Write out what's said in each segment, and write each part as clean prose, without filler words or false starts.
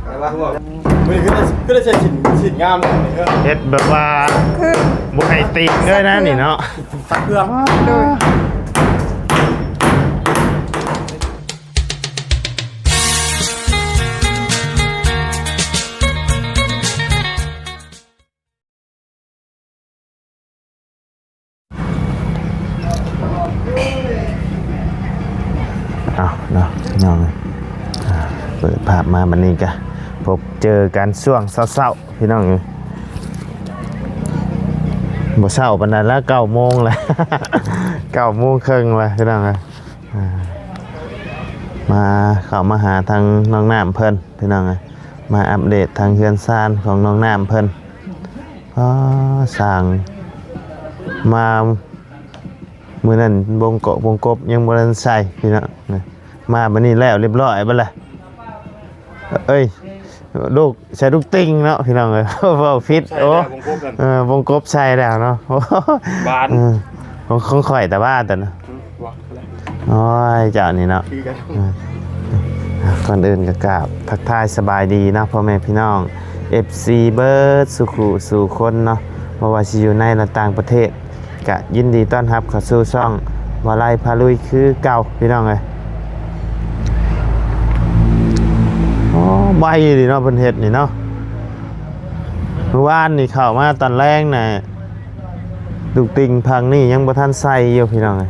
ไม่คือได้ใช้ชิ้นงามเฮ็ดแบบว่าบุไฮติกด้วยนะนี่เนาะสักเครื่องเอาเนาะน้องเปิดภาพมาบันนี้กันพบเจอกันช่วงเศร้าๆพี่น้องบ่เศร้าปานนั้นแล้ว9 โมงแล้ว9 โมงครึ่งแล้วพี่น้องมาเข้ามาหาทางน้องน้ำเพิ่นพี่น้องมาอัปเดตทางเฮือนซ่านของน้องน้ำเพิ่นสั่งมามื้อนั้นวงกบยังบ่ทันใส่พี่น้องมาบัดนี้แล้วเรียบร้อยเบิดแล้วเอ้ยลูกใส่ลูกติงเนาะพี่น้องเอ้ยเว้าผิดโอ้วงกบใส่แล้วเนาะบานของข่อยแต่ว่าแต่นะโอ้ยเจ้านี่เนาะก่อนอื่นก็กราบทักทายสบายดีนะพ่อแม่พี่น้อง FC เบิร์ดสู่คนเนาะบ่ว่าสิอยู่ในและต่างประเทศก็ยินดีต้อนรับเข้าสู่ช่องวาไลพาลุยคือเก่าพี่น้องเอ้ยใบดิเนาะเพิ่นเฮ็ดนี่เนาะเมื่อวานนี่เข้ามาตอนแรกน่ะลูกติงพังนี่ยังบ่ทันใส่อยู่พี่น้องเอ้ย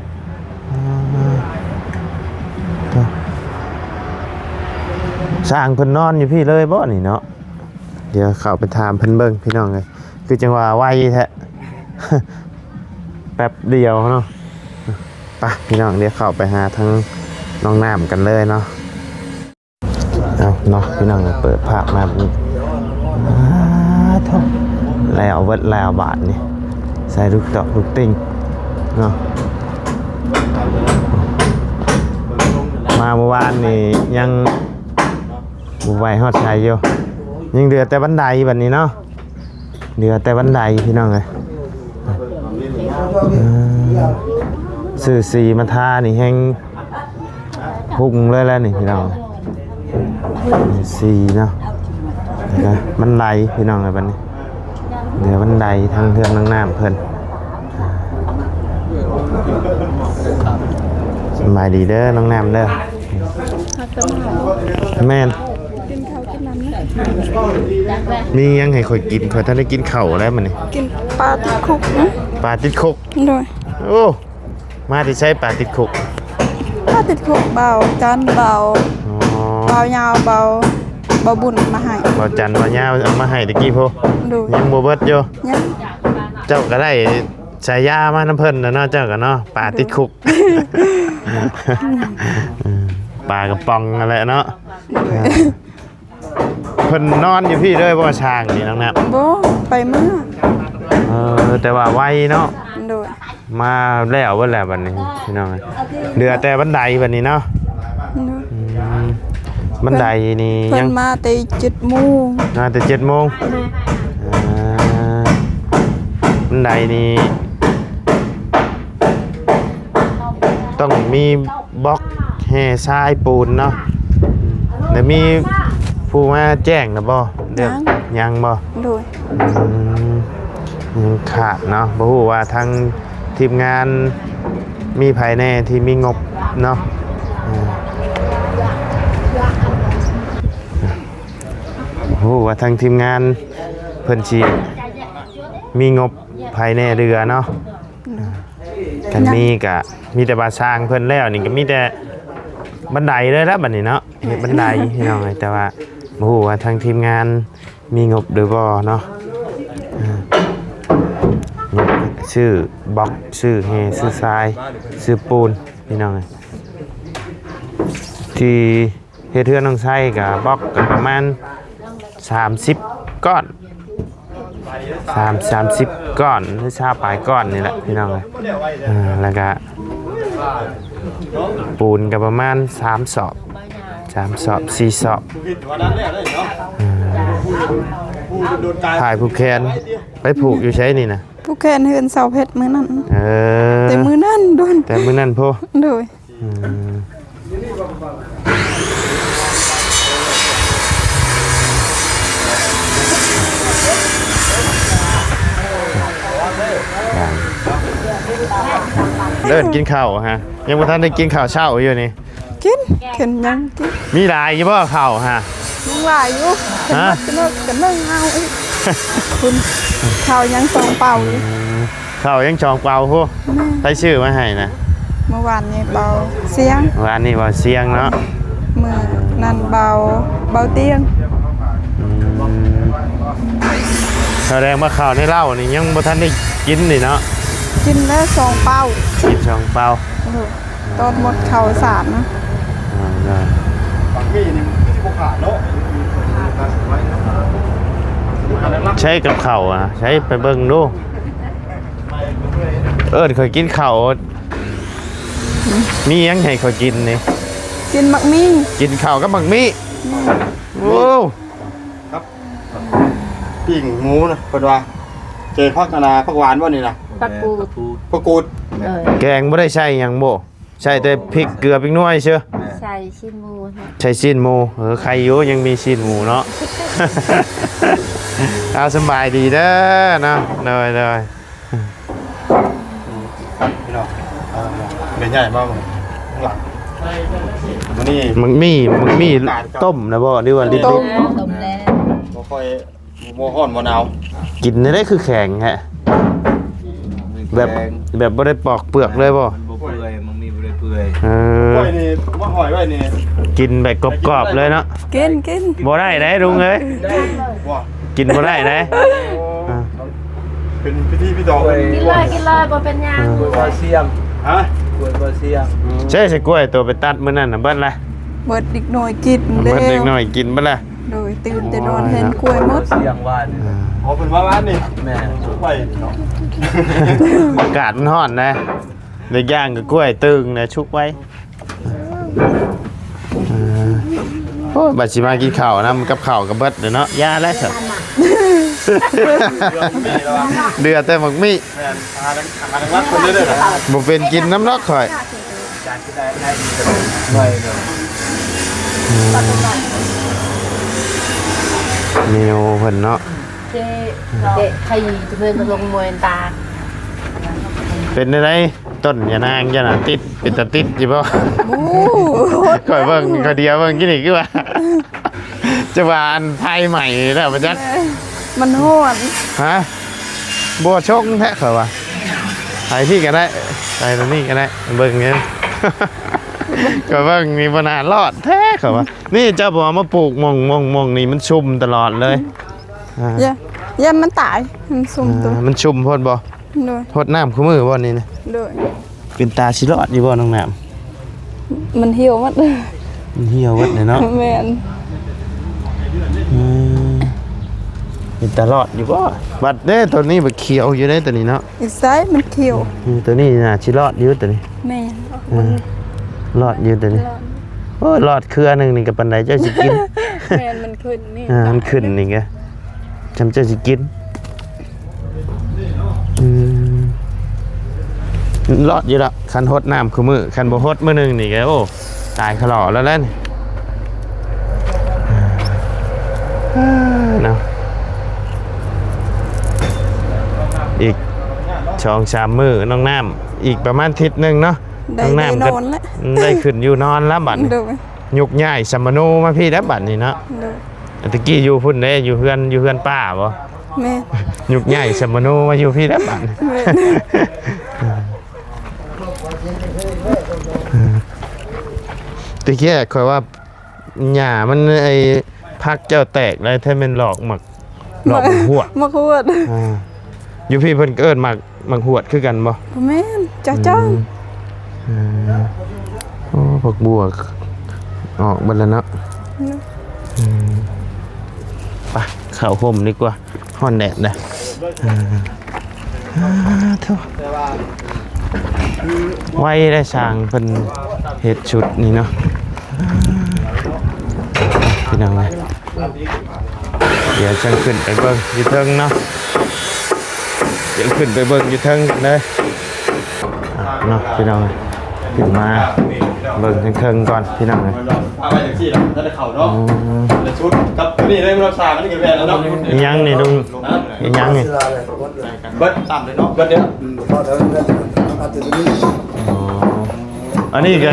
สร้างเพิ่นนอนอยู่พี่เลยบ่นี่เนาะเดี๋ยวเข้าไปถามเพิ่นเบิ่งพี่น้องเอ้ยคือจังว่าไวแท้ แป๊บเดียวเนาะไปพี่น้องเดี๋ยวเข้าไปหาทั้งน้องน้ำกันเลยเนาะเอาเนาะพี่น้องเปิดภาพมาแบบนี้ท่องแล้วเวิร์ดแล้วบาทนี่ใส่ลูกดอกลูกติงเนาะมาเมื่อวานนี่ยังบุไหวฮอดชัยอยู่ยังเดือแต่บันไดแบบนี้เนาะเดือแต่บันไดพี่น้องเลยสื่อสีมาทานี่แห้งหุ่งเลยแล้วนี่พี่น้องสีเนาะบันไดพี่น้องเลยบันนี้เดี๋ยวบันไดทางเทือนน้ำเพิ่นสบายดีเด้อน้องน้ำเด้อแม่นมียังให้ข่อยกินข่อยท่านได้กินข้าวแล้วมันนี่กินปลาติดคุกนะปลาติดคุกโดยโอ้มาที่ใช้ปลาติดคุกปลาติดคุกเบาจันเบาเบายาวเบาบุญมาให้เบาจันเบายาวเอามาให้ตะกี้พ่อยังโบเบิร์ตอยู่เจ้าก็ได้ใช้ยามาน้ำเพิ่นนะเนาะเจ้าก็เนาะปลาติดคุกปลากระป๋องอะไรเนาะเพิ่นนอนอยู่พี่ด้วยบ่ช้างนี่น้องเนี่ยบ่ไปเมื่อแต่ว่าไวเนาะโดยมาแล้วเบิดแล้วบัดนี้พี่น้องเดือแต่บันไดบัดนี้เนาะบันไดนี่ยังมาแต่7 โมงมาแต่7 โมงบันไดนี่ต้องมีบล็อกแห่ทรายปูนเนาะเดี๋ยวมีผู้มาแจ้งนะบ่เรื่องยังบ่โดยยังขาดเนาะบ่ฮู้ว่าทางทีมงานมีภายในที่มีงบเนาะฮู้ว่าทางทีมงานเพิ่นสิมีงบภายในเรือเนาะกันนี้ก็มีแต่บาสร้างเพิ่นแล้วนี่ก็มีแต่บันไดเลยแล้วบัดนี้เนาะเฮ็ดบันไดพี่น้องแต่ว่าบ่ฮู้ว่าทางทีมงานมีงบหรือบ่เนาะชื่อบล็อกชื่อเฮชื่อทรายชื่อปูนพี่น้องที่เฮ็ดเทือนน้องไส้กับบล็อกกันประมาณ30 ก้อน30 ก้อนหรือชาปลายก้อนนี่แหละพี่น้องแล้วก็ปูนกับประมาณ3 สอบ4 สอบถ่ายผูกแขนไปผูกอยู่ใช้นี่นะผูกแขนเฮือนเสาเพชรมื้อนั้นแต่มื้อนั้นโดนแต่มื้อนั้นพ่อโดย เดินกินข้าวฮะยังบ่ทันได้กินข้าวเช้าอยู่นี่ กินกินยังกิน มีหลายอยู่บ่ข้าวฮะ ยังหลายอยู่ ฮะ กันนึ่งเอาอีกคุณข้าวยังสองเป่าอยู่ ข้าวยังจองเปล่าฮู้ใส่ชื่อมาให้นะ เมื่อวานนี้เบาเสียง ร้านนี้ว่าเสียงเนาะ มือนั่นเบาเตียง แสดงว่าข้าวในเหล้านี่ยังบ่ทันได้กินนี่เนาะ กินแล้วสองเป่า กินช่องเปล่า ตอนหมดข้าวสารนะ ได้ ฝั่งมีนี่ที่บ่ขาดเนาะ ใช้กับข้าวอ่ะใช้ไปเบิ่งดูเคยกินข้าวมีหยังให้เขากินนี่ กินมักมี่ กินข้าวกับบักมี่โอ้ ครับปิ้งหมูนะเพิ่นว่าเจอผักนาผักหวานบ่นี่นะ ตะกูด ผักกูด แกงบ่ได้ใช้หยังบ่ใช้แต่พริกเกลือพริกน้อยเชื่อ ใส่ชิ้นหมูนะ ใช้ซีนหมูใครอยู่ยังมีซีนหมูเนาะ เอาสบายดีเด้อเนาะเลย พี่น้องเป็นใหญ่บ่หลังมื้อนี้ มันมีต้มนะบ่หรือว่าลิ้น ต้มแล้ว บ่ค่อยบ่ฮ้อนบ่หนาว กินได้คือแข็งฮะแบบบ่ได้ปอกเปลือกเลยบ่ มันบ่เปื่อยมันมีบ่ได้เปื่อย ก้อยนี่มาหอยไว้นี่ กินแบบกรอบๆเลยเนาะ กิน บ่ได้ได้ลุงเอ้ย ว่า กินบ่ได้ได้ เป็นพิธีพี่ดอก กินเลยบ่เป็นหยัง กล้วยบอเซียม ฮะ กล้วยบอเซียม ใช่กล้วยตัวไปตัดมื้อนั้นน่ะเบิดละ เบิดดิกหน่อยกิน เบิดเล็กน้อยกินเบิดละ โดยตื่นแต่นอนเห็นกล้วยมด เสียงหวานนี่ อ๋อเป็นว่าร้านนี่ แม่ ไปเนาะ อากาศมันร้อนนะในย่างกับกล้วยตึงนะชุกไว้โอ้ยบัดสิมากินข้าวนะมันกับข้าวกับเบิดเด้อเนาะยาแล้วครับเดือดแต่หมักมี่ แม่นหาวัดคนเด้อๆนะ บ่เป็นกินน้ำนอกข่อย จานที่ได้ไว้เนาะ เมนูเพิ่นเนาะ เจ๊ใครจะเพิ่นลงมวยตา เป็นได้ต้นยานางยานาติดเป็นตาติดอยู่บ่ โอ้ ข่อยเบิ่งข่อยเดียวเบิ่งกินอีกคือว่าจะว่าอันไทยใหม่แล้วบ่จัก มันโหด ฮะบัวชกแท้ข่อยว่าไปที่ก็ได้ไปตรงนี้ก็ได้เบิ่งเงี้ย ก็เบิ่งมีบ่น่ารอดแท้ข่อยว่านี่เจ้าบ่เอามาปลูกมองนี่มันชุ่มตลอดเลยอ่า อย่ามันตายมันซุ่มตัว มันชุ่มโพดบ่ โดย โพดน้ำคู่มือบ่นี่นะ โดย เป็นตาสิรอดอยู่บ่น้องน้ำ มันเหี่ยวหมดเลย มันเหี่ยวเบิดเลยเนาะ แม่น อืมเป็นตาลอดอยู่บ่บัดเด้ตัวนี้บ่เขียวอยู่เด้ตัวนี้เนาะ อีกไซส์มันเขียว ตัวนี้น่ะสิรอดอยู่ตัวนี้ แม่น รอดอยู่ตัวนี้โอ้ยรอดเครือหนึงนี่ก็ปานใดเจ้าสิกิน แม่นมันขึ้นนี่ มันขึ้นนี่ไงจำเจ้าสิกินอืมรอดอยู่ละคันฮดน้ำคือมือคันบ่ฮดมื้อหนึงนี่แกโอ้ตายขลอแล้วแหละนี่เนาะอีก2-3มื้อน้องน้ำอีกประมาณอาทิตย์หนึงเนาะ ได้ น้อง ได้ น้ำ น ก็ อนแล้ว ได้ขึ้นอยู่นอนแล้วบัดนี้ โดย ยุกย้ายสัมมโนมาพี่แล้วบัดนี้เนาะ โดย ตะกี้อยู่พุ่นเด้อยู่เพื่อนป้าบ่ แม่น ยุกใหญ่สัมมโนมาอยู่พี่แล้วบัด ตะกี้ข่อยว่าหญ้ามันไอ้พักเจ้าแตกเลยถ้ามันหลอกหมักหัว มาขวด อยู่พี่เพิ่นก็เอิ้นหมักหวดคือกันบ่ แม่นจ้า โอ้ผักบัวออกเบิดแล้วเนาะไปเข้าห่มดีกว่าฮ้อนแดดเด้อโธ่ไว้ได้สร้างเพิ่นเฮ็ดชุดนี่เนาะพี่น้องเอ้ยเดี๋ยวจังขึ้นไปเบิ่งอยู่เทิงเนาะเดี๋ยวขึ้นไปเบิ่งอยู่เทิงเลยเนาะพี่น้องเอ้ยขึ้นมาเบิ่งเทิงๆก่อนพี่น้องเอ้ย เอาไปจังซี่ล่ะถ้าได้เข้าเนาะแล้วชุดกับนี่ได้เราชากันนี่ก็แพ้แล้วเนาะ อีหยังนี่ลุงอีหยังนี่ เบิดตามเลยเนาะเบิดเด้อ พอแล้วเอาตัวนี้ อันนี้ก็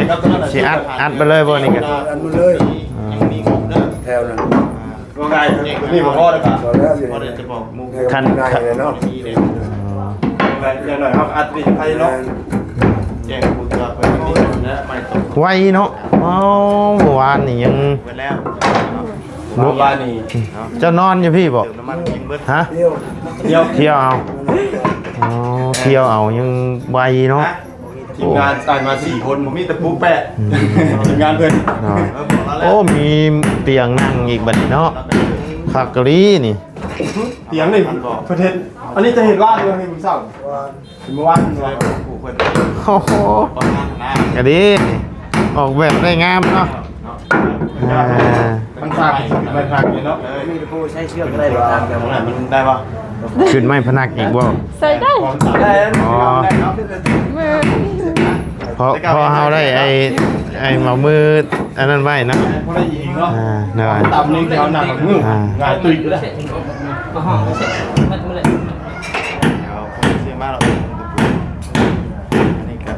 สิอัดไปเลยบ่นี่ก็ อันนู้นเลย มีครบเด้อ แถวนั้น ว่าไงนี่บ่พอเลยป่ะ พอแล้วอยู่ พอ ใน ได้จะบอกมุก คัน ได้เลยเนาะ มีเลยอย่างหน่อยครับอัดนี่ใครเนาะแจ้งกูจะไปนี่นะไม่ตก ไวเนาะอ๋อเมื่อวานนี่ยัง ไปแล้วเมื่อวานนี่ เจ้านอนอยู่พี่บ่ เติมน้ำมันกินเบิด ฮะ เที่ยว เดียว เที่ยวเอาอ๋อเที่ยวเอายังไวเนาะ ทีมงานตายมา4คนผมมีแต่ปุ๊บแปะทีมงานเพื่อน เนาะโอ้มีเตียงนั่งอีกบัดนี้เนาะคักกะลีนี่ เตียงนี่ประเทศอันนี้จะเห็นว่าเลยให้ผมสั่งเห็นเมื่อวานเลยผู้คน โอ้โห ประมาณนะ กะดีออกแบบได้งามเนาะอ่า มันฝากมันฝากเนาะ มีผู้ใช้เชือกก็ได้หรือทางกัน ตรงไหนมันได้ปะ ขึ้นไม้พนักอีกบ่ ใส่ได้ ได้ อ๋อ มือ พอเฮาได้ไอ้หมามืออันนั้นไว้เนาะ พอได้อีกเนาะ อ่าได้ ต่ำนี่เขาหนักกับมือง่ายตุยก็ได้ มาห่อเสร็จมันเลย เสียมากหรอกนี่ครับ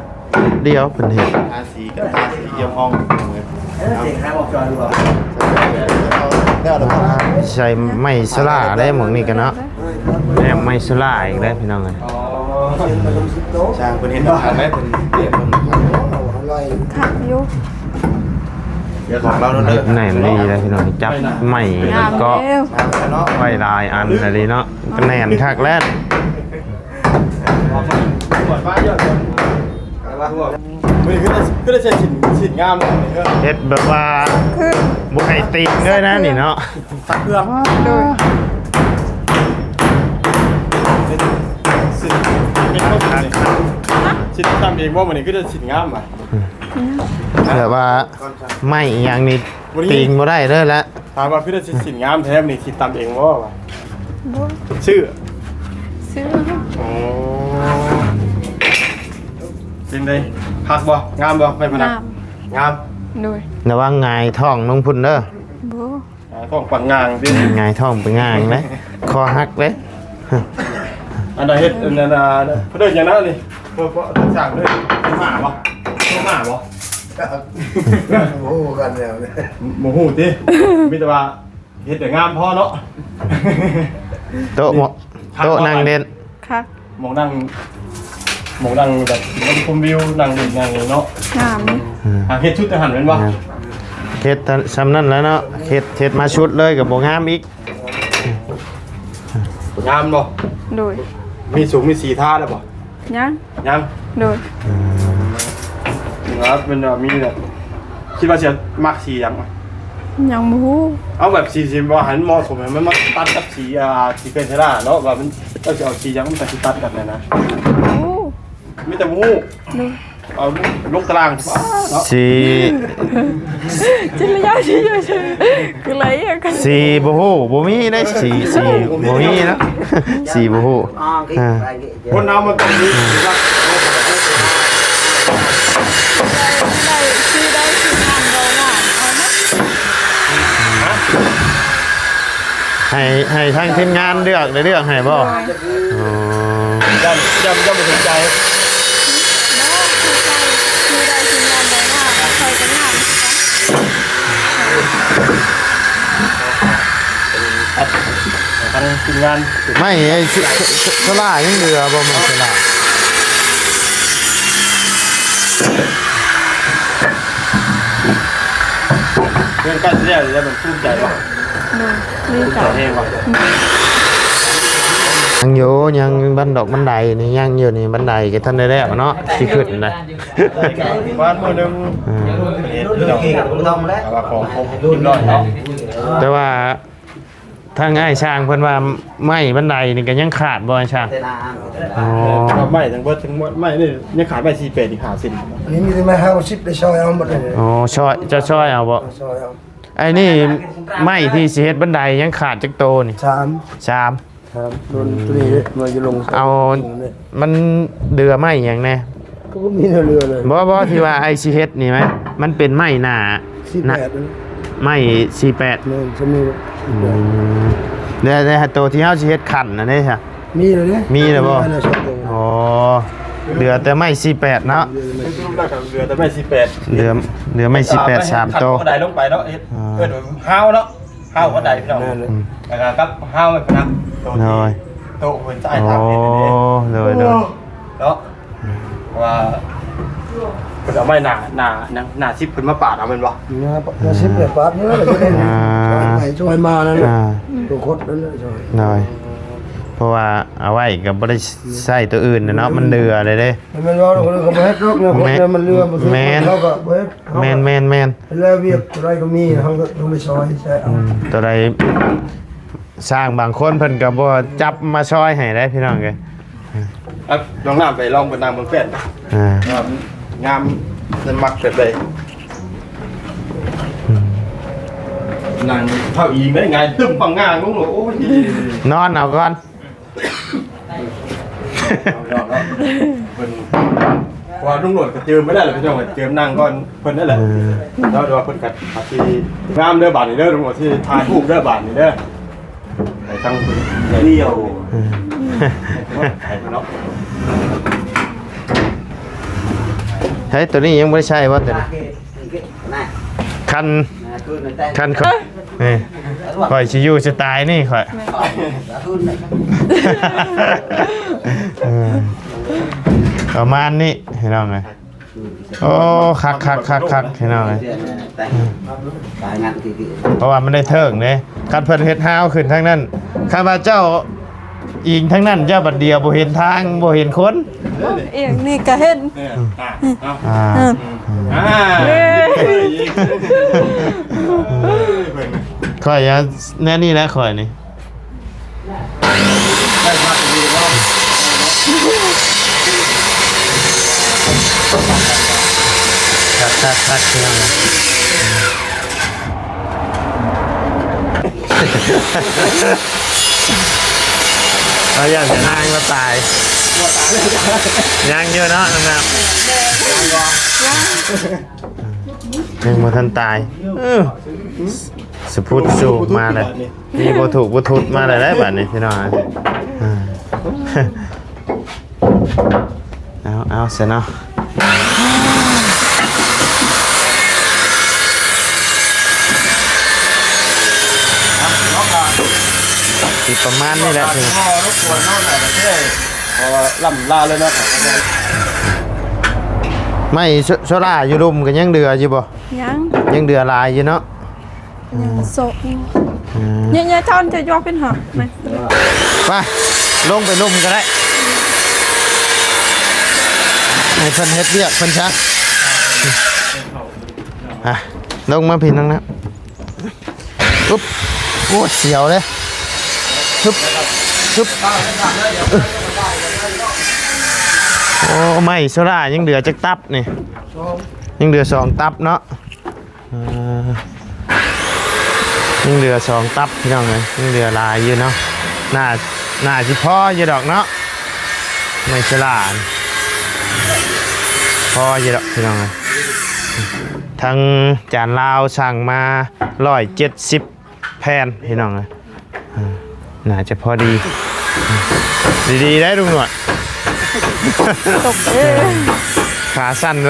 เดียวเป็นเห็ด ทาสีกับทาสีเยี่ยมห้อง เสียงข้างออกจอดูว่า ใส่ไม้สลาได้หมองนี่กันเนาะแอบไม้สลาอีกได้พี่น้องเลย ช่างเป็นเห็นว่าไหมเป็นเรียกคน อะไร ขับอยู่ เดี๋ยวของเราเนาะ เห็ดแหนมดีเลยพี่น้องจับไม้ งาม ก็ แล้ว เนาะ ไว้ลายอันอะไรเนาะก็แหนมคักแล้ว ปวดฟ้าเยอะคนมือขึ้นได้ใช้ฉินงามเลย เฮ็ดแบบว่า คือ บ่ให้ติงด้วยนะนี่เนาะ ตักเครื่อง โดย สิเป็นพวกฉินทำเองว่ามันนี่ก็จะฉินงามอ่ะ แบบว่าไม้อีหยังนี่ติงบ่ได้เด้อละ ถามว่าพี่ได้ฉินงามแท้นี่ฉินทำเองว่า โดย ชื่อ ซื้อ อ๋อเป็นไงหักบ่งามบ่ไม่พนัก น้ งาม ำโดย ระวังหงายท้องน้องพุ่นเด้อ โบ ของปังงางดิ หงายท้องไปง่ายเลยคอหักเลย อันใดเฮ็ดอันนั้นเพิ่นเดินอย่างนั้นนี่เพิ่นสั่งเลยหมาบ่หมาบ่ โอ้โหกันแล้วเนี่ย หมูหูติมีแต่ว่าเฮ็ดแต่งามพอเนาะ โต๊ะเหมาะโต๊ะนั่งเด่น ค่ะ หมองนั่งแบบมันชมวิวนั่งเล่นนั่งเนาะ งามนี่ เฮ็ดชุดทหารแม่นบ่ เฮ็ดซ้ำนั่นแล้วเนาะเฮ็ดมาชุดเลยกับบ่งามอีก งามบ่ โดย มีสูงมีสีท่าแล้วบ่ ยัง ยัง โดย ครับเป็นมีแบบคิดว่าจะมักสีหยัง ยังบฮู เอาแบบสีสิบ่หันเหมาะสมให้มันมาตัดกับสีสีเป็นเทล่าเนาะว่ามันเราจะเอาสีหยังมันสิตัดกันนะ โอ้ มีแต่หมู โดย เอาลูกตารางเนาะ สี จินระยะที่อยู่ชื่อคืออะไรอ่ะกัน สีบ่ฮู้บ่มีได้สีบ่มีเนาะสีบ่ฮู้ อ๋อกี่ อ่า ไปกี่ คนเอามันต้องมีว่า ได้ชื่อได้ชื่องานเรางานเอาไหม ให้ทางทีมงานเลือกได้เลือกให้บ่อ๋อ จำไม่ถึงใจ แล้วคือได้ชื่องานเรางานใครกันงาน ทางทีมงาน ไม่ไอ้สลายังเหลือบ่มันสลา เรื่องการเรียนแล้วมันภูมิใจป่ะ โดยนี่ ภูมิ ค่ะ ใจเองป่ะ ยังอยู่ยังบันดอกบันไดนี่ยังอยู่นี่บันไดก็ทันได้แล้วเนาะสิขึ้นได้ บ้านมือหนึ่ง รุ่นกี่กับรุ่นทองแล้ว ว่าของผมรุ่นร้อยเนาะ แต่ว่าทางไอ้ช่างเพิ่นว่าไม้บันไดนี่ก็ยังขาดบ่ไอ้ช่าง เตนา อ๋อ ไม่ทั้งเบิดทั้งหมดไม่นี่ยังขายไป4เป็ดอีกหาสิน อันนี้มีแต่ไม้ห้าชิปได้ซอยเอาหมดเลย อ๋อช่วยจะช่วยเอาบ่ ซอยเอา ไอ้นี่ไม้ที่สิเฮ็ดบันไดยังขาดจักโตนี่ สาม สาม ครับโดนตัวนี้มันจะลง เอามันเดือไม้หยังแน่ ก็มีเรือเลย บ่ที่ว่าไอ้สิเฮ็ดนี่ไหมมันเป็นไม้หน้า สิบ นะ แปด ไม้48 เลยจะมี ในโตที่เฮาสิเฮ็ดขันน่ะเด้ค่ะ มีเลยเนี่ย มีเลยบ่ มีเลยสองตัว อ๋อ เหลือแต่ไม่48เนาะ เรือแต่ไม่18 เหลือไม่18 3โตว ก็ได้ลงไปเนาะเอิ้นห้าวเนาะห้าวก็ได้พี่น้องแล้วก็กับห้าวไม่พนักโต น้อย โตเพิ่นใต้ โอ้ ทางนี่ เลย เนาะว่าเพิ่นเอาไม้หน้าชิปเพิ่นมาปาดเอาแม่นบ่ นะชิปเนี่ยปาดเนื้อเลยจะได้ไหนช่วยมานั่นแหละ อ่า ตัวคดนั่นแหละช่วย น้อยเพราะว่าเอาไว้ก็บ่ได้ใช้ตัวอื่นนะเนาะมันเดือเลยเด้ มันรอคนอื่นก็บ่เฮ็ดรอกเนี่ยคนเนี่ยมันเรือมันเขาก็บ่เฮ็ด แม่น แล้วเวียกอะไรก็มีเขาก็ต้องไปซอยใช่เอา ตัวใดสร้างบางคนเพิ่นก็บ่จับมาซอยให้ได้พี่น้องเอ้ย ลองน้ำไปลองบนนางบนแป้น อ่า งามจะมักแบบใดนางเท่าอีกได้ไงตึ้มปังงางงโอ้ย นอนเอาก่อน ว่าลุงหนวดก็เจิมไม่ได้เลยพี่น้องเจิมนางก่อนเพิ่นนั่นแหละแล้วดูว่าเพิ่นกัดที่งามเด้อบาทนี่เด้อลุงหนวดที่ถ่ายรูปเด้อบาทนี่เด้อไอ้ทั้งเดียวไอ้เนาะ เฮ้ยตัวนี้ยังไม่ได้ใช่ว่าตัวนี้คันข่อยนี่ข่อยชิอยูจะตายนี่ข่อยประมาณนี้เห็นไหมโอ้คักเห็นไหมเพราะว่ามันได้เทิงเลยคันเพิ่นเฮ็ดห้าวขึ้นทั้งนั้นข้าพเจ้าอิงทั้งนั้นเจ้าบัดเดียวบ่เห็นทางบ่เห็นคน เอียงนี่ก็เห็น อ่า ข่อยยังแน่นี่แหละข่อยนี่คักที่นั่นนะเราอยากจะนั่งมาตายยังเยอะเนาะนะครับยังมาทันตายสพุทสูมาเลยมีบถูกบทุดมาเลยได้แบบนี้พี่น้องเอาเสร็จเนาะติดประมาณนี้แหละถึง รบกวนน้องหน่อยเท่พอล่ำลาเลยนะ ไม่โซล่าอยู่รุมกันยังเดืออยู่บ่ ยัง เดือลายอยู่เนาะ ยังโซเนี่ยท่อนจะยกเป็นหอกไหม ไปลงไปรุมก็ได้ให้เพิ่นเฮ็ดเวียกเพิ่นชักลงมาพินนั่งนะปุ๊บโอ้เสียวเลยปุ๊บโอ้ไม่โซล่ายังเดือจักตับนี่ยังเดือ2ตับเนาะยังเดือ2ตับพี่น้องเลยยังเดือลายอยู่เนาะหน้าสิพ่ออยู่ดอกเนาะไม่โซล่าพ่ออยู่ดอกพี่น้องเลยทั้งจานลาวสั่งมา170แผ่นพี่น้องเลยน่าจะพอดีดีได้ลุงหนวด ตกเอ้ย ขาสั้นเ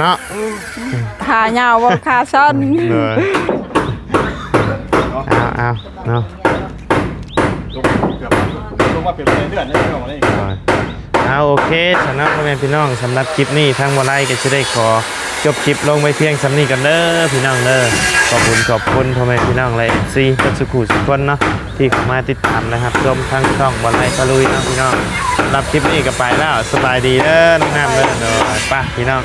นาะ ขายาวว่าขาสั้น เอาเนาะ ลงมาเป็นเดือนได้พี่น้องอะไร เอาโอเคสำหรับพ่อแม่พี่น้องสำหรับคลิปนี้ทั้งวันไล่ก็จะได้ขอจบคลิปลงไปเพียงสำนี้กันเด้อพี่น้องเด้อขอบคุณพ่อแม่พี่น้องเลยซีกับสุขุสุขคนเนาะที่เข้ามาติดตามนะครับชมทั้งช่องวันไล่ตะลุยนะพี่น้องสำหรับคลิปนี้ก็ไปแล้วสบายดีเด้อน้องน้ำเด้อเด้อไปพี่น้อง